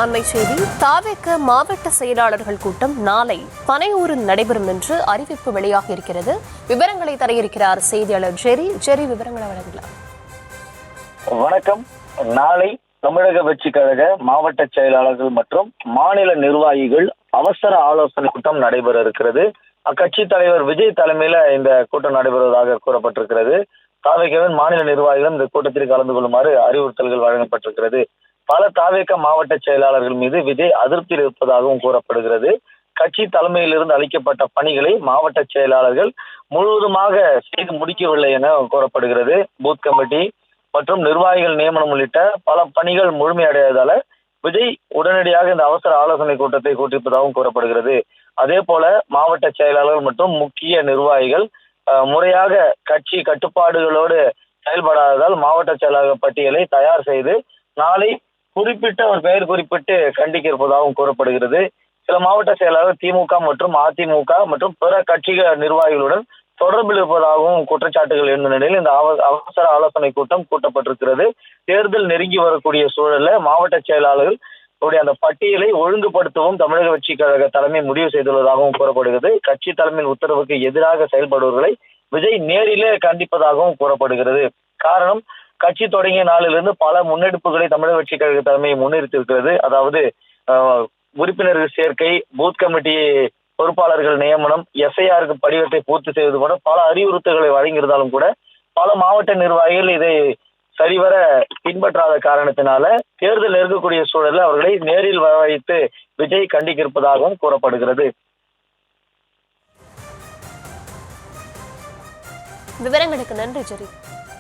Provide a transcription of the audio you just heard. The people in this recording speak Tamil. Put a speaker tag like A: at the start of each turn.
A: அண்மை செய்தி. தாவேக மாவட்ட செயலாளர்கள் கூட்டம் நாளை பனையூரில் நடைபெறும் என்று அறிவிப்பு வெளியாக இருக்கிறது. விவரங்களை தர இருக்கிறார் செய்தியாளர் ஜெரி. விவரங்களை வழங்கலாம்.
B: வணக்கம். நாளை தமிழக வெற்றி கழக மாவட்ட செயலாளர்கள் மற்றும் மாநில நிர்வாகிகள் அவசர ஆலோசனை கூட்டம் நடைபெற இருக்கிறது. அக்கட்சி தலைவர் விஜய் தலைமையில இந்த கூட்டம் நடைபெறுவதாக கூறப்பட்டிருக்கிறது. தாவேகவின் மாநில நிர்வாகிகளும் இந்த கூட்டத்தில் கலந்து கொள்ளுமாறு அறிவுறுத்தல்கள் வழங்கப்பட்டிருக்கிறது. பல தாவேக மாவட்ட செயலாளர்கள் மீது விஜய் அதிருப்தியில் இருப்பதாகவும் கூறப்படுகிறது. கட்சி தலைமையிலிருந்து அளிக்கப்பட்ட பணிகளை மாவட்ட செயலாளர்கள் முழுவதுமாக செய்து முடிக்கவில்லை என கூறப்படுகிறது. பூத் கமிட்டி மற்றும் நிர்வாகிகள் நியமனம் உள்ளிட்ட பல பணிகள் முழுமையடைவதால விஜய் உடனடியாக இந்த அவசர ஆலோசனை கூட்டத்தை கூட்டியிருப்பதாகவும் கூறப்படுகிறது. அதே போல மாவட்ட செயலாளர்கள் மற்றும் முக்கிய நிர்வாகிகள் முறையாக கட்சி கட்டுப்பாடுகளோடு செயல்படாததால் மாவட்ட செயலாளர் பட்டியலை தயார் செய்து நாளை குறிப்பிட்ட ஒரு பெயர் குறிப்பிட்டு கண்டிக்க இருப்பதாகவும் கூறப்படுகிறது. சில மாவட்ட செயலாளர் திமுக மற்றும் அதிமுக மற்றும் பிற கட்சிகள் நிர்வாகிகளுடன் தொடர்பில் இருப்பதாகவும் குற்றச்சாட்டுகள் இருந்த நிலையில் இந்த அவசர ஆலோசனை கூட்டம் கூட்டப்பட்டிருக்கிறது. தேர்தல் நெருங்கி வரக்கூடிய சூழல்ல மாவட்ட செயலாளர்கள் அந்த பட்டியலை ஒழுங்குபடுத்தவும் தமிழக வெற்றி கழக தலைமை முடிவு செய்துள்ளதாகவும் கூறப்படுகிறது. கட்சி தலைமையின் உத்தரவுக்கு எதிராக செயல்படுவர்களை விஜய் நேரிலே கண்டிப்பதாகவும் கூறப்படுகிறது. காரணம், கட்சி தொடங்கிய நாளிலிருந்து பல முன்னெடுப்புகளை தமிழக வெற்றி கழக தலைமை முன்னிறுத்திருக்கிறது. அதாவது உறுப்பினர்கள் சேர்க்கை, பூத் கமிட்டி பொறுப்பாளர்கள் நியமனம், எஸ்ஐஆருக்கு படிவத்தை பூர்த்தி செய்வது போன்ற பல அறிவுறுத்தல்களை வழங்கியிருந்தாலும் கூட பல மாவட்ட நிர்வாகிகள் இதை சரிவர பின்பற்றாத காரணத்தினால தேர்தல் நெருங்கக்கூடிய சூழலில் அவர்களை நேரில் வரவழைத்து விஜய் கண்டிக்க இருப்பதாகவும் கூறப்படுகிறது.
A: விவரங்களுக்கு நன்றி ஜெரி.